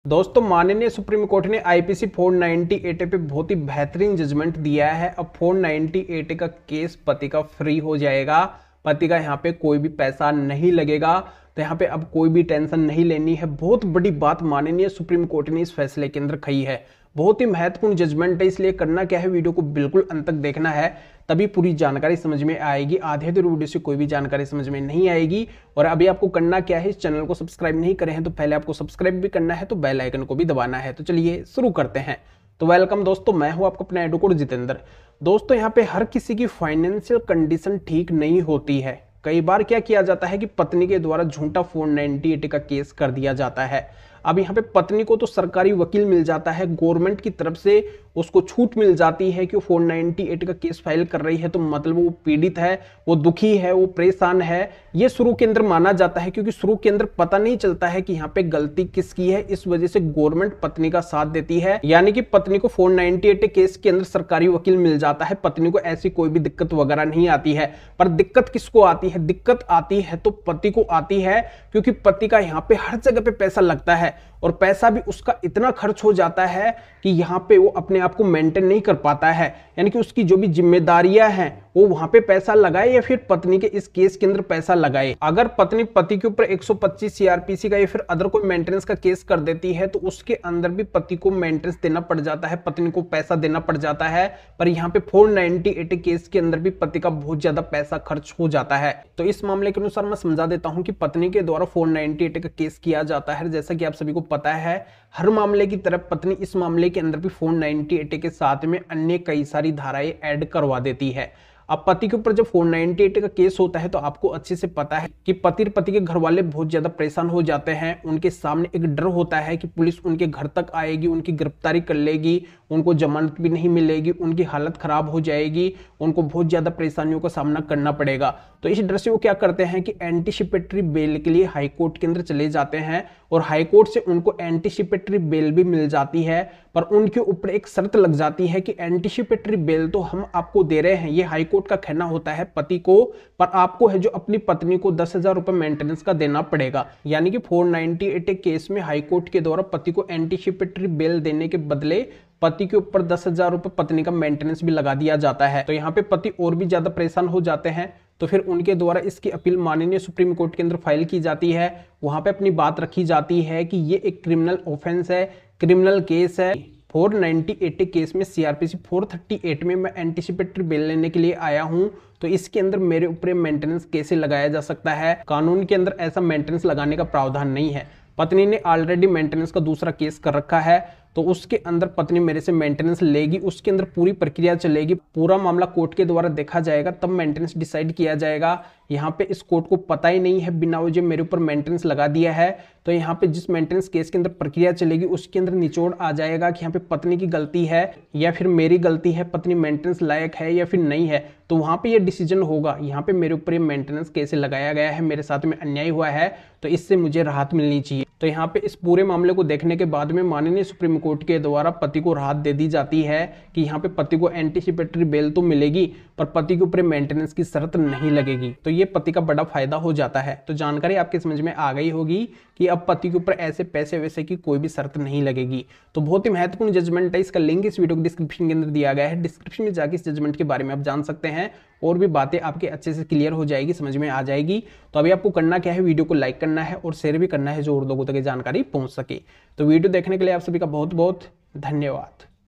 दोस्तों माननीय supreme court ने आईपीसी 498 पे बहुत ही बेहतरीन जजमेंट दिया है। अब 498 का केस पति का फ्री हो जाएगा, पति का यहाँ पे कोई भी पैसा नहीं लगेगा। तो यहाँ पे अब कोई भी टेंशन नहीं लेनी है। बहुत बड़ी बात माननीय सुप्रीम कोर्ट ने इस फैसले के अंदर कही है। बहुत ही महत्वपूर्ण जजमेंट है, इसलिए करना क्या है, वीडियो को बिल्कुल अंत तक देखना है, तभी पूरी जानकारी समझ में आएगी। आधे अधूरे वीडियो से कोई भी जानकारी समझ में नहीं आएगी। और अभी आपको करना क्या है, इस चैनल को सब्सक्राइब नहीं करे हैं तो पहले आपको सब्सक्राइब भी करना है, तो बेल आइकन को भी दबाना है। तो चलिए शुरू करते हैं। तो वेलकम दोस्तों, मैं हूं आपका अपना एडवोकेट जितेंद्र। दोस्तों यहाँ पे हर किसी की फाइनेंशियल कंडीशन ठीक नहीं होती है। कई बार क्या किया जाता है कि पत्नी के द्वारा झूठा 498 का केस कर दिया जाता है। अब यहाँ पे पत्नी को तो सरकारी वकील मिल जाता है, गवर्नमेंट की तरफ से उसको छूट मिल जाती है कि वो 498 का केस फाइल कर रही है, तो मतलब वो पीड़ित है, वो दुखी है, वो परेशान है। ये शुरू के अंदर माना जाता है, क्योंकि शुरू के अंदर पता नहीं चलता है कि यहाँ पे गलती किसकी है। इस वजह से गवर्नमेंट पत्नी का साथ देती है, यानी कि पत्नी को 498 केस के अंदर सरकारी वकील मिल जाता है। पत्नी को ऐसी कोई भी दिक्कत वगैरह नहीं आती है। पर दिक्कत किसको आती है? दिक्कत आती है तो पति को आती है, क्योंकि पति का यहाँ पे हर जगह पे पैसा लगता है और पैसा भी उसका इतना खर्च हो जाता है कि यहाँ पे वो अपने आप को मेंटेन नहीं कर पाता है। यानी कि उसकी जो भी जिम्मेदारियां हैं वो वहां पे पैसा लगाए या फिर पत्नी के इस केस के अंदर पैसा लगाए। अगर पत्नी पति के ऊपर 125 सीआरपीसी का या फिर अदर कोई मेंटेनेंस का केस कर देती है तो उसके अंदर भी पति को मेंटेनेंस देना पड़ जाता है, पत्नी को पैसा देना पड़ जाता है। पर यहाँ पे 498 केस के अंदर भी पति का बहुत ज्यादा पैसा खर्च हो जाता है। तो इस मामले के अनुसार मैं समझा देता हूँ कि पत्नी के द्वारा 498 का केस किया जाता है। जैसा कि आप सभी को पता है, हर मामले की तरफ पत्नी इस मामले के अंदर भी 498 के साथ में अन्य कई सारी धाराएं ऐड करवा देती है। अब पति के ऊपर जब 498 का केस होता है तो आपको अच्छे से पता है कि पति के घर वाले बहुत ज्यादा परेशान हो जाते हैं। उनके सामने एक डर होता है कि पुलिस उनके घर तक आएगी, उनकी गिरफ्तारी कर लेगी, उनको जमानत भी नहीं मिलेगी, उनकी हालत खराब हो जाएगी, उनको बहुत ज्यादा परेशानियों का सामना करना पड़ेगा। तो इस डर से वो क्या करते हैं कि एंटीसिपेटरी बेल के लिए हाईकोर्ट के अंदर चले जाते हैं और हाईकोर्ट से उनको एंटीसिपेटरी बेल भी मिल जाती है। पर उनके ऊपर एक शर्त लग जाती है कि एंटीसिपेटरी बेल तो हम आपको दे रहे हैं, ये हाईकोर्ट का कहना होता है पति को, पर आपको है जो अपनी पत्नी को 10,000 रुपए मेंटेनेंस का देना पड़ेगा। यानी कि 498 केस में हाईकोर्ट के द्वारा पति को एंटीसिपेटरी बेल देने के बदले पति के ऊपर 10,000 रुपए पत्नी का मेंटेनेंस भी लगा दिया जाता है। तो यहाँ पे पति और भी ज्यादा परेशान हो जाते हैं। तो फिर उनके द्वारा इसकी अपील माननीय सुप्रीम कोर्ट के अंदर फाइल की जाती है। वहां पे अपनी बात रखी जाती है कि ये एक क्रिमिनल ऑफेंस है, क्रिमिनल केस है। 498 केस में सीआरपीसी 438 में मैं एंटीसिपेटरी बेल लेने के लिए आया हूं, तो इसके अंदर मेरे ऊपर मेंटेनेंस कैसे लगाया जा सकता है? कानून के अंदर ऐसा मेंटेनेंस लगाने का प्रावधान नहीं है। पत्नी ने ऑलरेडी मेंटेनेंस का दूसरा केस कर रखा है, तो उसके अंदर पत्नी मेरे से मेंटेनेंस लेगी, उसके अंदर पूरी प्रक्रिया चलेगी, पूरा मामला कोर्ट के द्वारा देखा जाएगा, तब मेंटेनेंस डिसाइड किया जाएगा। यहाँ पे इस कोर्ट को पता ही नहीं है, बिना वजह मेरे ऊपर मेंटेनेंस लगा दिया है। तो यहाँ पे जिस मेंटेनेंस केस के अंदर प्रक्रिया चलेगी उसके अंदर निचोड़ आ जाएगा कि यहाँ पे पत्नी की गलती है या फिर मेरी गलती है, पत्नी मेंटेनेंस लायक है या फिर नहीं है। तो वहां पे ये डिसीजन होगा, यहाँ पे मेरे ऊपर ये मेंटेनेंस कैसे लगाया गया है, मेरे साथ में अन्याय हुआ है, तो इससे मुझे राहत मिलनी चाहिए। तो यहाँ पे इस पूरे मामले को देखने के बाद में माननीय सुप्रीम कोर्ट के द्वारा पति को राहत दे दी जाती है कि यहाँ पे पति को एंटीसिपेटरी बेल तो मिलेगी पर पति के ऊपर मेंटेनेंस की शर्त नहीं लगेगी। तो ये पति का बड़ा फायदा हो जाता है। तो जानकारी आपके समझ में आ गई होगी कि अब पति के ऊपर ऐसे पैसे वैसे की कोई भी शर्त नहीं लगेगी। तो बहुत ही महत्वपूर्ण जजमेंट है, इसका लिंक इस वीडियो को डिस्क्रिप्शन के अंदर दिया गया है। डिस्क्रिप्शन में जाकर इस जजमेंट के बारे में आप जान सकते हैं और भी बातें आपके अच्छे से क्लियर हो जाएगी, समझ में आ जाएगी। तो अभी आपको करना क्या है, वीडियो को लाइक करना है और शेयर भी करना है जो और लोगों तक जानकारी पहुंच सके। तो वीडियो देखने के लिए आप सभी का बहुत बहुत धन्यवाद।